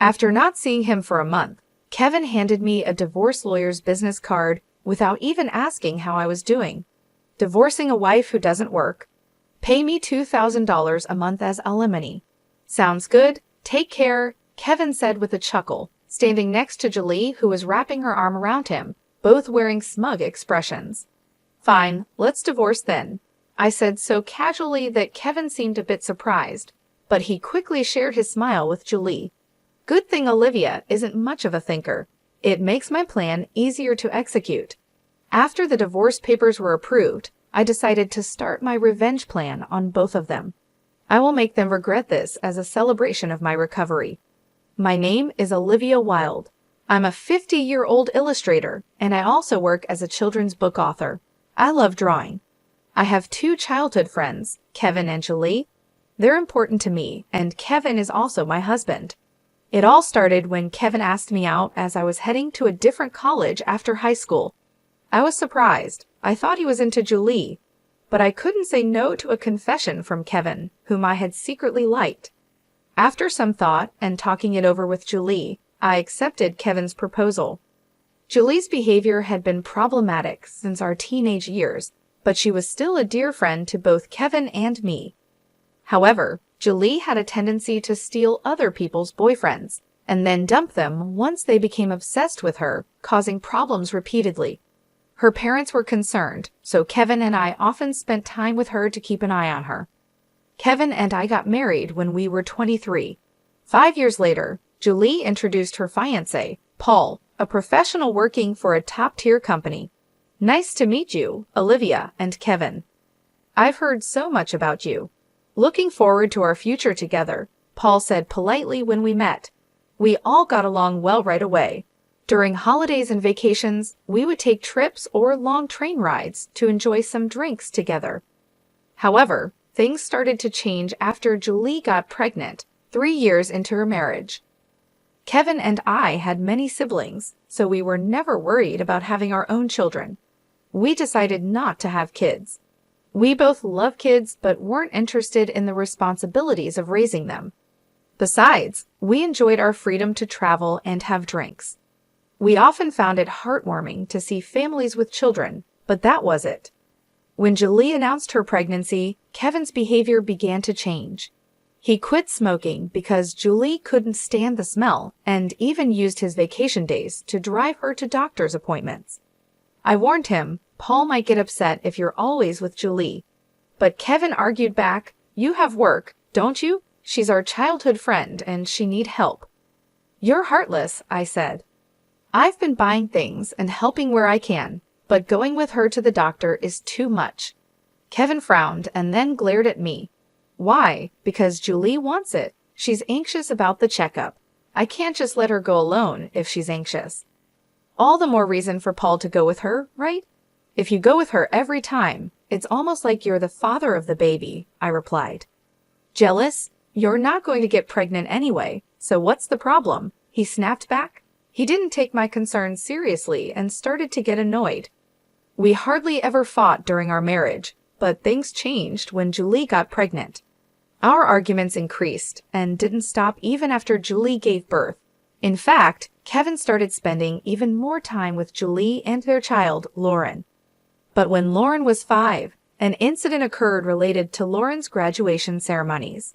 After not seeing him for a month, Kevin handed me a divorce lawyer's business card without even asking how I was doing. Divorcing a wife who doesn't work. Pay me $2,000 a month as alimony. Sounds good. Take care, Kevin said with a chuckle, standing next to Julie, who was wrapping her arm around him, both wearing smug expressions. Fine, let's divorce then, I said so casually that Kevin seemed a bit surprised, but he quickly shared his smile with Julie. Good thing Olivia isn't much of a thinker. It makes my plan easier to execute. After the divorce papers were approved, I decided to start my revenge plan on both of them. I will make them regret this as a celebration of my recovery. My name is Olivia Wilde. I'm a 50-year-old illustrator, and I also work as a children's book author. I love drawing. I have 2 childhood friends, Kevin and Julie. They're important to me, and Kevin is also my husband. It all started when Kevin asked me out as I was heading to a different college after high school. I was surprised. I thought he was into Julie, but I couldn't say no to a confession from Kevin, whom I had secretly liked. After some thought and talking it over with Julie, I accepted Kevin's proposal. Julie's behavior had been problematic since our teenage years, but she was still a dear friend to both Kevin and me. However, Julie had a tendency to steal other people's boyfriends and then dump them once they became obsessed with her, causing problems repeatedly. Her parents were concerned, so Kevin and I often spent time with her to keep an eye on her. Kevin and I got married when we were 23. 5 years later, Julie introduced her fiancé, Paul, a professional working for a top-tier company. Nice to meet you, Olivia and Kevin. I've heard so much about you. Looking forward to our future together, Paul said politely when we met. We all got along well right away. During holidays and vacations, we would take trips or long train rides to enjoy some drinks together. However, things started to change after Julie got pregnant, 3 years into her marriage. Kevin and I had many siblings, so we were never worried about having our own children. We decided not to have kids. We both love kids but weren't interested in the responsibilities of raising them. Besides, we enjoyed our freedom to travel and have drinks. We often found it heartwarming to see families with children, but that was it. When Julie announced her pregnancy, Kevin's behavior began to change. He quit smoking because Julie couldn't stand the smell and even used his vacation days to drive her to doctor's appointments. I warned him, Paul might get upset if you're always with Julie. But Kevin argued back, you have work, don't you? She's our childhood friend and she need help. You're heartless, I said. I've been buying things and helping where I can, but going with her to the doctor is too much. Kevin frowned and then glared at me. Why? Because Julie wants it. She's anxious about the checkup. I can't just let her go alone if she's anxious. All the more reason for Paul to go with her, right? If you go with her every time, it's almost like you're the father of the baby, I replied. Jealous? You're not going to get pregnant anyway, so what's the problem? He snapped back. He didn't take my concerns seriously and started to get annoyed. We hardly ever fought during our marriage, but things changed when Julie got pregnant. Our arguments increased and didn't stop even after Julie gave birth. In fact, Kevin started spending even more time with Julie and their child, Lauren. But when Lauren was 5, an incident occurred related to Lauren's graduation ceremonies.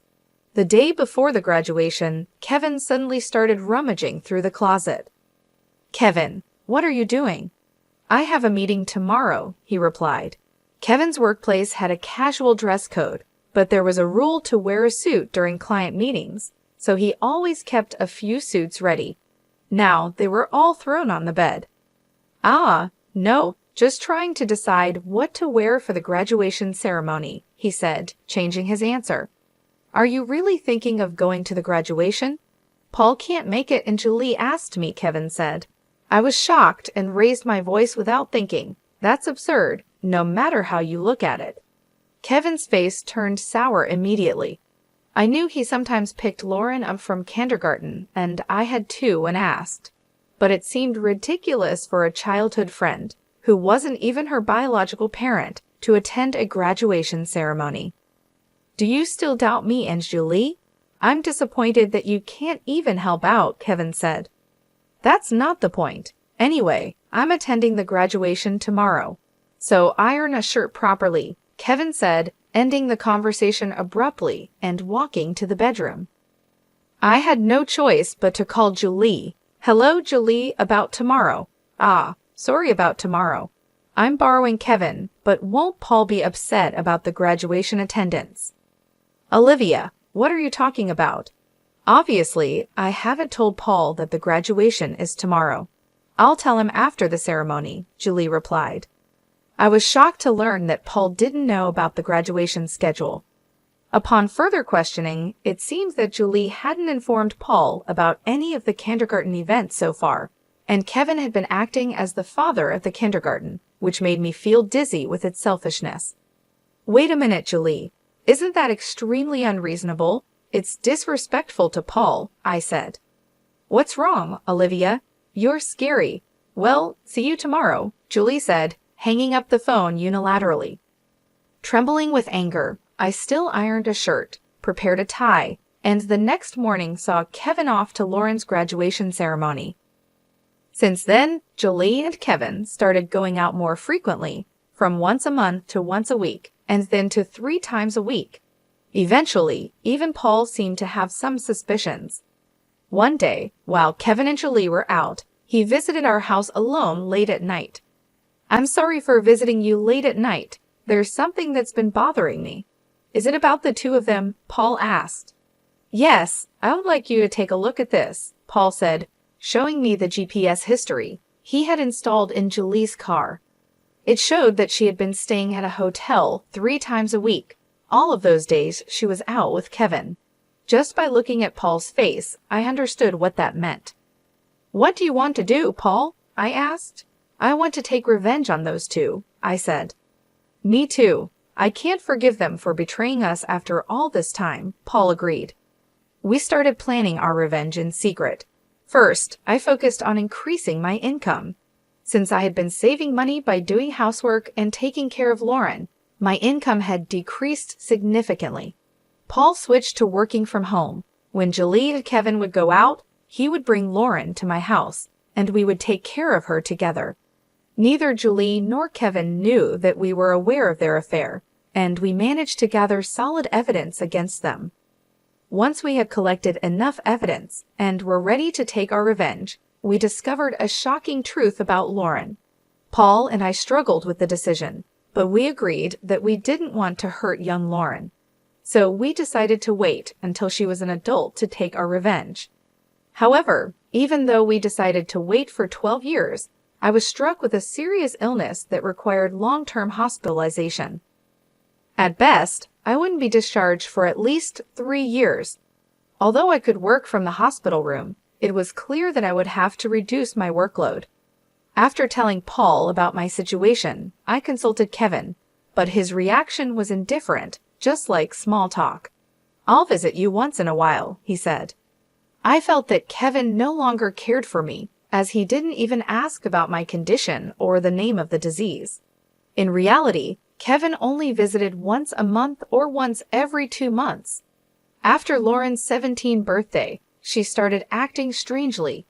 The day before the graduation, Kevin suddenly started rummaging through the closet. Kevin, what are you doing? I have a meeting tomorrow, he replied. Kevin's workplace had a casual dress code, but there was a rule to wear a suit during client meetings, so he always kept a few suits ready. Now they were all thrown on the bed. No, just trying to decide what to wear for the graduation ceremony, he said, changing his answer. Are you really thinking of going to the graduation? Paul can't make it and Julie asked me, Kevin said. I was shocked and raised my voice without thinking. That's absurd, no matter how you look at it. Kevin's face turned sour immediately. I knew he sometimes picked Lauren up from kindergarten, and I had too when asked. But it seemed ridiculous for a childhood friend, who wasn't even her biological parent, to attend a graduation ceremony. Do you still doubt me and Julie? I'm disappointed that you can't even help out, Kevin said. That's not the point. Anyway, I'm attending the graduation tomorrow. So iron a shirt properly, Kevin said, ending the conversation abruptly and walking to the bedroom. I had no choice but to call Julie. Hello, Julie, about tomorrow. Ah, sorry about tomorrow. I'm borrowing Kevin, but won't Paul be upset about the graduation attendance? Olivia, what are you talking about? Obviously, I haven't told Paul that the graduation is tomorrow. I'll tell him after the ceremony, Julie replied. I was shocked to learn that Paul didn't know about the graduation schedule. Upon further questioning, it seems that Julie hadn't informed Paul about any of the kindergarten events so far, and Kevin had been acting as the father of the kindergarten, which made me feel dizzy with its selfishness. Wait a minute, Julie. Isn't that extremely unreasonable? It's disrespectful to Paul, I said. What's wrong, Olivia? You're scary. Well, see you tomorrow, Julie said, hanging up the phone unilaterally. Trembling with anger, I still ironed a shirt, prepared a tie, and the next morning saw Kevin off to Lauren's graduation ceremony. Since then, Julie and Kevin started going out more frequently, from once a month to once a week, and then to 3 times a week. Eventually, even Paul seemed to have some suspicions. One day, while Kevin and Julie were out, he visited our house alone late at night. I'm sorry for visiting you late at night. There's something that's been bothering me. Is it about the two of them? Paul asked. Yes, I would like you to take a look at this, Paul said, showing me the GPS history he had installed in Julie's car. It showed that she had been staying at a hotel 3 times a week. All of those days she was out with Kevin. Just by looking at Paul's face, I understood what that meant. What do you want to do, Paul? I asked. I want to take revenge on those two, I said. Me too. I can't forgive them for betraying us after all this time, Paul agreed. We started planning our revenge in secret. First, I focused on increasing my income. Since I had been saving money by doing housework and taking care of Lauren, my income had decreased significantly. Paul switched to working from home. When Julie and Kevin would go out, he would bring Lauren to my house, and we would take care of her together. Neither Julie nor Kevin knew that we were aware of their affair, and we managed to gather solid evidence against them. Once we had collected enough evidence and were ready to take our revenge, we discovered a shocking truth about Lauren. Paul and I struggled with the decision, but we agreed that we didn't want to hurt young Lauren. So we decided to wait until she was an adult to take our revenge. However, even though we decided to wait for 12 years, I was struck with a serious illness that required long-term hospitalization. At best, I wouldn't be discharged for at least 3 years. Although I could work from the hospital room, it was clear that I would have to reduce my workload. After telling Paul about my situation, I consulted Kevin, but his reaction was indifferent, just like small talk. I'll visit you once in a while, he said. I felt that Kevin no longer cared for me, as he didn't even ask about my condition or the name of the disease. In reality, Kevin only visited once a month or once every 2 months. After Lauren's 17th birthday, she started acting strangely.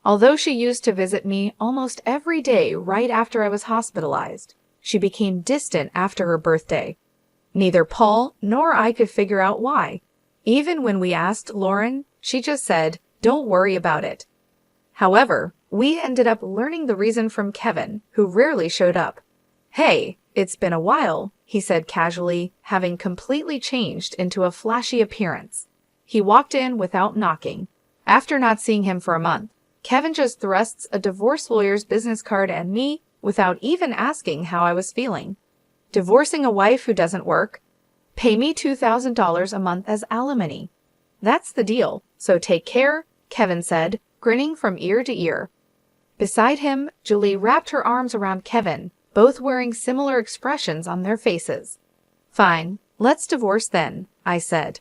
Although she used to visit me almost every day right after I was hospitalized, she became distant after her birthday. Neither Paul nor I could figure out why. Even when we asked Lauren, she just said, "Don't worry about it." However, we ended up learning the reason from Kevin, who rarely showed up. "Hey, it's been a while," he said casually, having completely changed into a flashy appearance. He walked in without knocking. After not seeing him for a month, Kevin just thrusts a divorce lawyer's business card at me without even asking how I was feeling. Divorcing a wife who doesn't work? Pay me $2,000 a month as alimony. That's the deal, so take care, Kevin said, grinning from ear to ear. Beside him, Julie wrapped her arms around Kevin, both wearing similar expressions on their faces. Fine, let's divorce then, I said.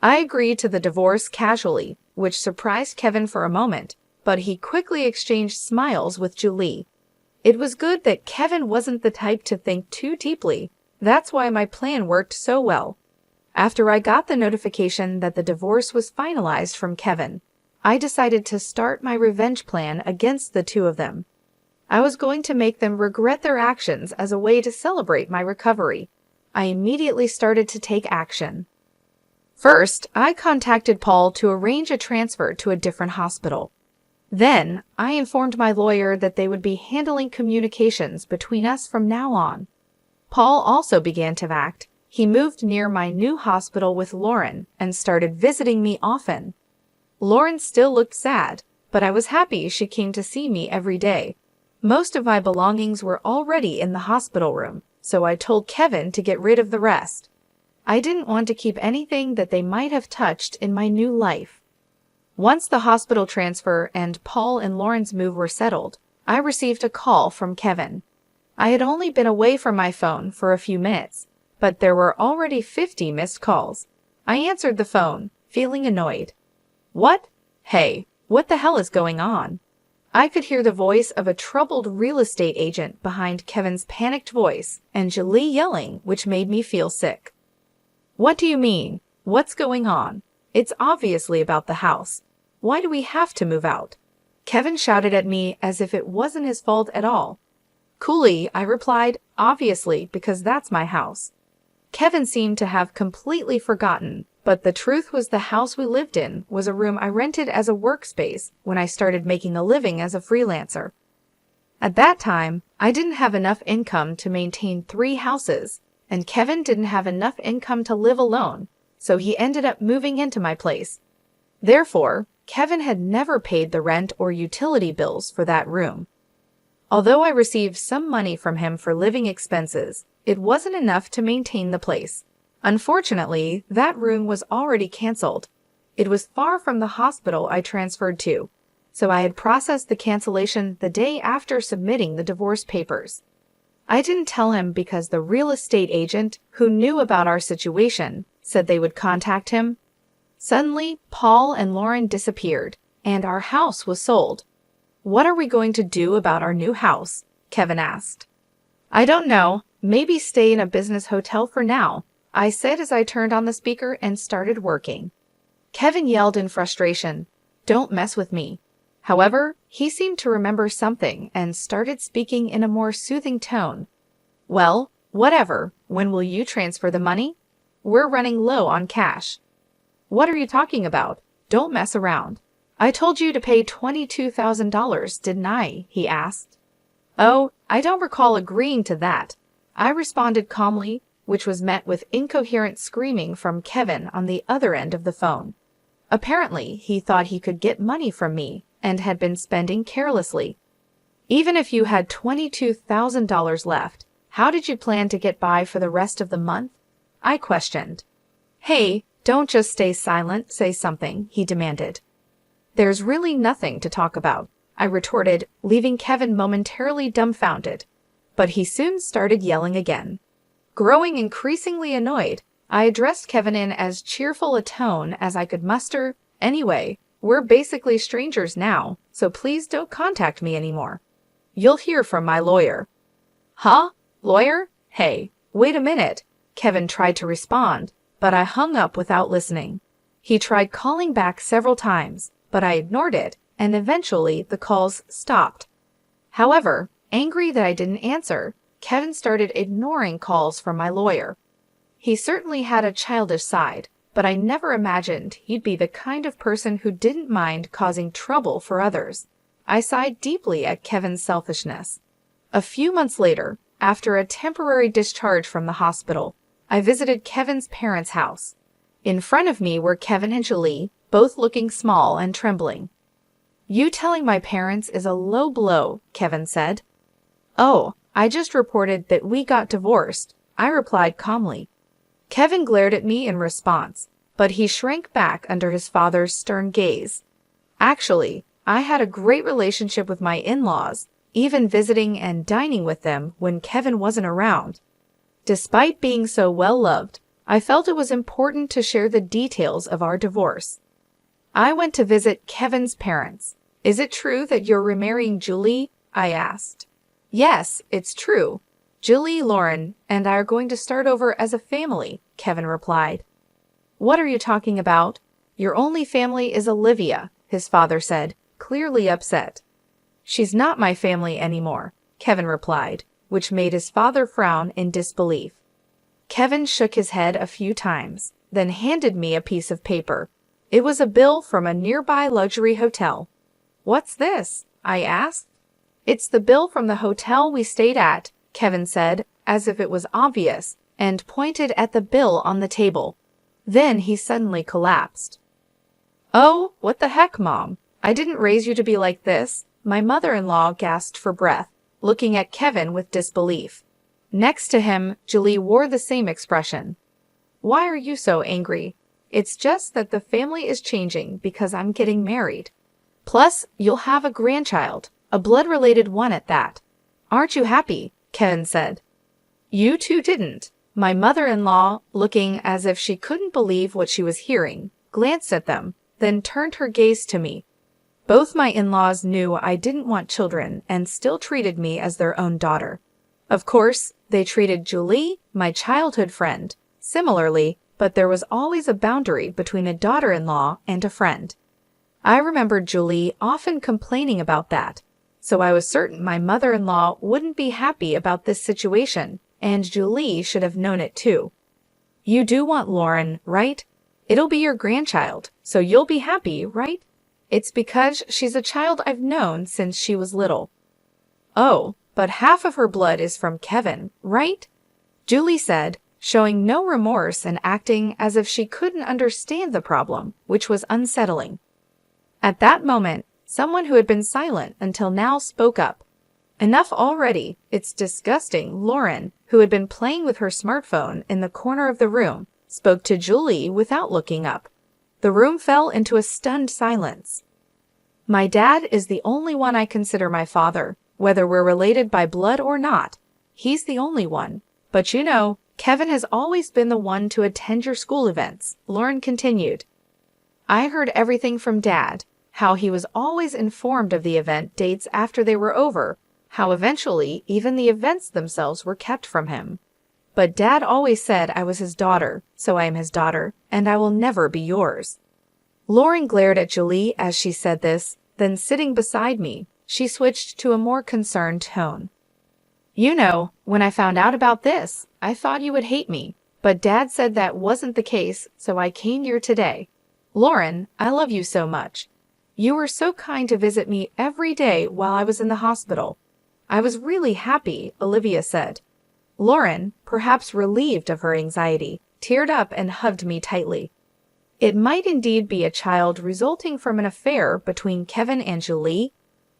I agreed to the divorce casually, which surprised Kevin for a moment, but he quickly exchanged smiles with Julie. It was good that Kevin wasn't the type to think too deeply. That's why my plan worked so well. After I got the notification that the divorce was finalized from Kevin, I decided to start my revenge plan against the two of them. I was going to make them regret their actions as a way to celebrate my recovery. I immediately started to take action. First, I contacted Paul to arrange a transfer to a different hospital. Then, I informed my lawyer that they would be handling communications between us from now on. Paul also began to act. He moved near my new hospital with Lauren and started visiting me often. Lauren still looked sad, but I was happy she came to see me every day. Most of my belongings were already in the hospital room, so I told Kevin to get rid of the rest. I didn't want to keep anything that they might have touched in my new life. Once the hospital transfer and Paul and Lauren's move were settled, I received a call from Kevin. I had only been away from my phone for a few minutes, but there were already 50 missed calls. I answered the phone, feeling annoyed. What? Hey, what the hell is going on? I could hear the voice of a troubled real estate agent behind Kevin's panicked voice and Julie yelling, which made me feel sick. What do you mean? What's going on? It's obviously about the house. Why do we have to move out? Kevin shouted at me as if it wasn't his fault at all. Coolly, I replied, obviously, because that's my house. Kevin seemed to have completely forgotten, but the truth was the house we lived in was a room I rented as a workspace when I started making a living as a freelancer. At that time, I didn't have enough income to maintain 3 houses, and Kevin didn't have enough income to live alone, so he ended up moving into my place. Therefore, Kevin had never paid the rent or utility bills for that room. Although I received some money from him for living expenses, it wasn't enough to maintain the place. Unfortunately, that room was already canceled. It was far from the hospital I transferred to, so I had processed the cancellation the day after submitting the divorce papers. I didn't tell him because the real estate agent, who knew about our situation, said they would contact him. Suddenly, Paul and Lauren disappeared, and our house was sold. What are we going to do about our new house? Kevin asked. I don't know. Maybe stay in a business hotel for now, I said as I turned on the speaker and started working. Kevin yelled in frustration, "Don't mess with me." However, he seemed to remember something and started speaking in a more soothing tone. Well, whatever. When will you transfer the money? We're running low on cash. What are you talking about? Don't mess around. I told you to pay $22,000, didn't I? He asked. Oh, I don't recall agreeing to that. I responded calmly, which was met with incoherent screaming from Kevin on the other end of the phone. Apparently, he thought he could get money from me and had been spending carelessly. Even if you had $22,000 left, how did you plan to get by for the rest of the month? I questioned. Hey, don't just stay silent, say something, he demanded. There's really nothing to talk about, I retorted, leaving Kevin momentarily dumbfounded. But he soon started yelling again. Growing increasingly annoyed, I addressed Kevin in as cheerful a tone as I could muster. Anyway, we're basically strangers now, so please don't contact me anymore. You'll hear from my lawyer. Huh? Lawyer? Hey, wait a minute. Kevin tried to respond, but I hung up without listening. He tried calling back several times, but I ignored it, and eventually the calls stopped. However, angry that I didn't answer, Kevin started ignoring calls from my lawyer. He certainly had a childish side, but I never imagined he'd be the kind of person who didn't mind causing trouble for others. I sighed deeply at Kevin's selfishness. A few months later, after a temporary discharge from the hospital, I visited Kevin's parents' house. In front of me were Kevin and Julie, both looking small and trembling. You telling my parents is a low blow, Kevin said. Oh, I just reported that we got divorced, I replied calmly. Kevin glared at me in response, but he shrank back under his father's stern gaze. Actually, I had a great relationship with my in-laws, even visiting and dining with them when Kevin wasn't around. Despite being so well-loved, I felt it was important to share the details of our divorce. I went to visit Kevin's parents. Is it true that you're remarrying Julie? I asked. Yes, it's true. Julie, Lauren, and I are going to start over as a family, Kevin replied. What are you talking about? Your only family is Olivia, his father said, clearly upset. She's not my family anymore, Kevin replied, which made his father frown in disbelief. Kevin shook his head a few times, then handed me a piece of paper. It was a bill from a nearby luxury hotel. What's this? I asked. It's the bill from the hotel we stayed at, Kevin said, as if it was obvious, and pointed at the bill on the table. Then he suddenly collapsed. Oh, what the heck, Mom? I didn't raise you to be like this, my mother-in-law gasped for breath, looking at Kevin with disbelief. Next to him, Julie wore the same expression. Why are you so angry? It's just that the family is changing because I'm getting married. Plus, you'll have a grandchild, a blood-related one at that. Aren't you happy? Kevin said. You two didn't. My mother-in-law, looking as if she couldn't believe what she was hearing, glanced at them, then turned her gaze to me. Both my in-laws knew I didn't want children and still treated me as their own daughter. Of course, they treated Julie, my childhood friend, similarly, but there was always a boundary between a daughter-in-law and a friend. I remembered Julie often complaining about that, so I was certain my mother-in-law wouldn't be happy about this situation, and Julie should have known it too. You do want Lauren, right? It'll be your grandchild, so you'll be happy, right? It's because she's a child I've known since she was little. Oh, but half of her blood is from Kevin, right? Julie said, showing no remorse and acting as if she couldn't understand the problem, which was unsettling. At that moment, someone who had been silent until now spoke up. Enough already, it's disgusting. Lauren, who had been playing with her smartphone in the corner of the room, spoke to Julie without looking up. The room fell into a stunned silence. My dad is the only one I consider my father, whether we're related by blood or not. He's the only one. But you know, Kevin has always been the one to attend your school events, Lauren continued. I heard everything from Dad, how he was always informed of the event dates after they were over, how eventually even the events themselves were kept from him. But Dad always said I was his daughter, so I am his daughter, and I will never be yours. Lauren glared at Julie as she said this, then sitting beside me, she switched to a more concerned tone. You know, when I found out about this, I thought you would hate me, but Dad said that wasn't the case, so I came here today. Lauren, I love you so much. You were so kind to visit me every day while I was in the hospital. I was really happy, Olivia said. Lauren, perhaps relieved of her anxiety, teared up and hugged me tightly. It might indeed be a child resulting from an affair between Kevin and Julie,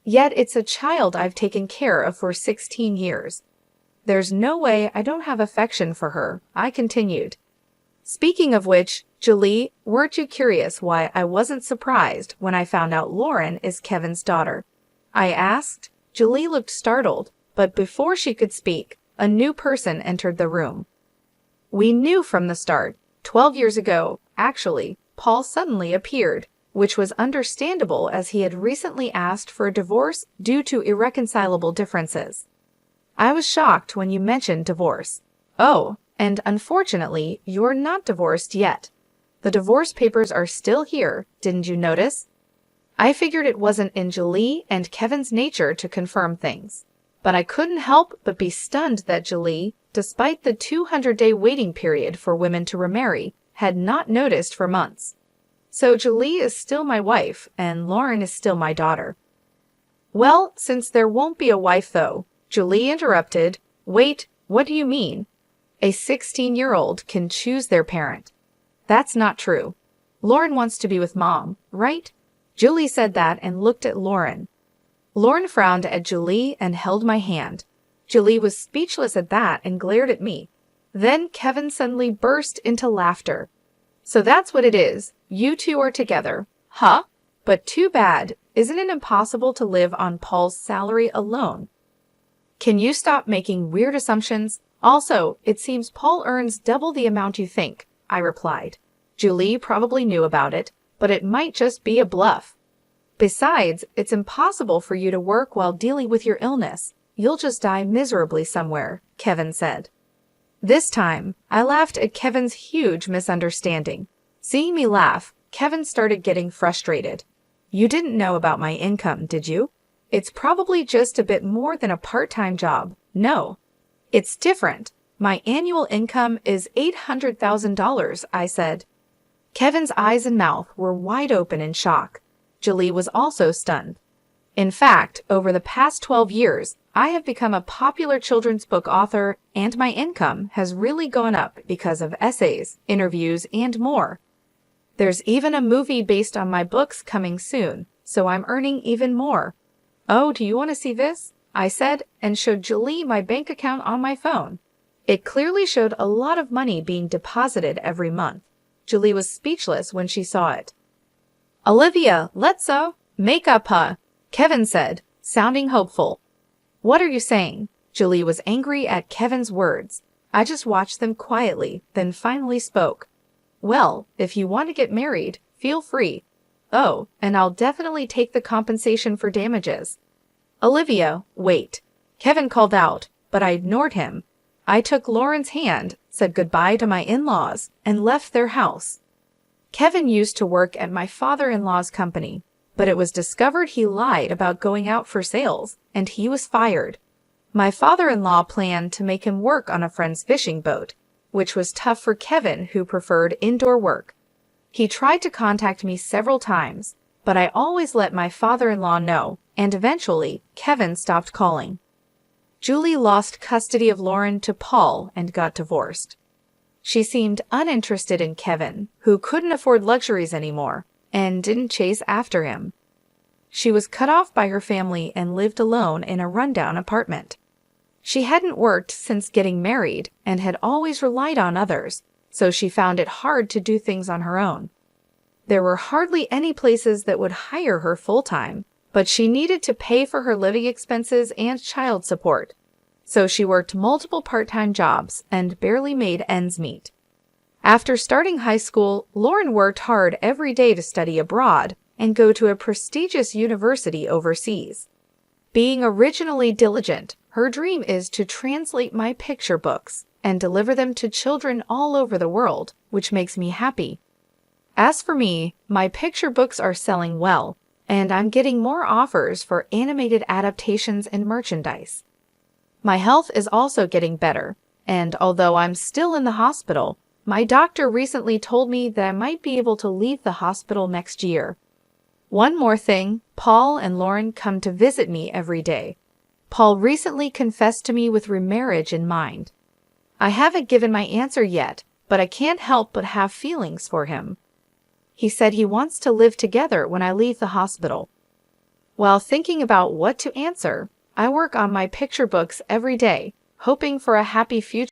yet it's a child I've taken care of for 16 years. There's no way I don't have affection for her, I continued. Speaking of which, Julie, weren't you curious why I wasn't surprised when I found out Lauren is Kevin's daughter? I asked. Julie looked startled, but before she could speak, a new person entered the room. We knew from the start, 12 years ago, actually, Paul suddenly appeared, which was understandable as he had recently asked for a divorce due to irreconcilable differences. I was shocked when you mentioned divorce. Oh, and unfortunately, you're not divorced yet. The divorce papers are still here, didn't you notice? I figured it wasn't in Julie and Kevin's nature to confirm things. But I couldn't help but be stunned that Julie, despite the 200-day waiting period for women to remarry, had not noticed for months. So Julie is still my wife, and Lauren is still my daughter. Well, since there won't be a wife though, Julie interrupted. Wait, what do you mean? A 16-year-old can choose their parent. That's not true. Lauren wants to be with Mom, right? Julie said that and looked at Lauren. Lauren frowned at Julie and held my hand. Julie was speechless at that and glared at me. Then Kevin suddenly burst into laughter. So that's what it is. You two are together. Huh? But too bad. Isn't it impossible to live on Paul's salary alone? Can you stop making weird assumptions? Also, it seems Paul earns double the amount you think, I replied. Julie probably knew about it, but it might just be a bluff. Besides, it's impossible for you to work while dealing with your illness. You'll just die miserably somewhere, Kevin said. This time, I laughed at Kevin's huge misunderstanding. Seeing me laugh, Kevin started getting frustrated. You didn't know about my income, did you? It's probably just a bit more than a part-time job. No, it's different. My annual income is $800,000, I said. Kevin's eyes and mouth were wide open in shock. Julie was also stunned. In fact, over the past 12 years, I have become a popular children's book author, and my income has really gone up because of essays, interviews, and more. There's even a movie based on my books coming soon, so I'm earning even more. Oh, do you want to see this? I said, and showed Julie my bank account on my phone. It clearly showed a lot of money being deposited every month. Julie was speechless when she saw it. Olivia, let's make up, huh? Kevin said, sounding hopeful. What are you saying? Julie was angry at Kevin's words. I just watched them quietly, then finally spoke. Well, if you want to get married, feel free. Oh, and I'll definitely take the compensation for damages. Olivia, wait. Kevin called out, but I ignored him. I took Lauren's hand, said goodbye to my in-laws, and left their house. Kevin used to work at my father-in-law's company, but it was discovered he lied about going out for sales, and he was fired. My father-in-law planned to make him work on a friend's fishing boat, which was tough for Kevin, who preferred indoor work. He tried to contact me several times, but I always let my father-in-law know, and eventually, Kevin stopped calling. Julie lost custody of Lauren to Paul and got divorced. She seemed uninterested in Kevin, who couldn't afford luxuries anymore, and didn't chase after him. She was cut off by her family and lived alone in a rundown apartment. She hadn't worked since getting married and had always relied on others, so she found it hard to do things on her own. There were hardly any places that would hire her full-time, but she needed to pay for her living expenses and child support. So she worked multiple part-time jobs and barely made ends meet. After starting high school, Lauren worked hard every day to study abroad and go to a prestigious university overseas. Being originally diligent, her dream is to translate my picture books and deliver them to children all over the world, which makes me happy. As for me, my picture books are selling well, and I'm getting more offers for animated adaptations and merchandise. My health is also getting better, and although I'm still in the hospital, my doctor recently told me that I might be able to leave the hospital next year. One more thing, Paul and Lauren come to visit me every day. Paul recently confessed to me with remarriage in mind. I haven't given my answer yet, but I can't help but have feelings for him. He said he wants to live together when I leave the hospital. While thinking about what to answer, I work on my picture books every day, hoping for a happy future.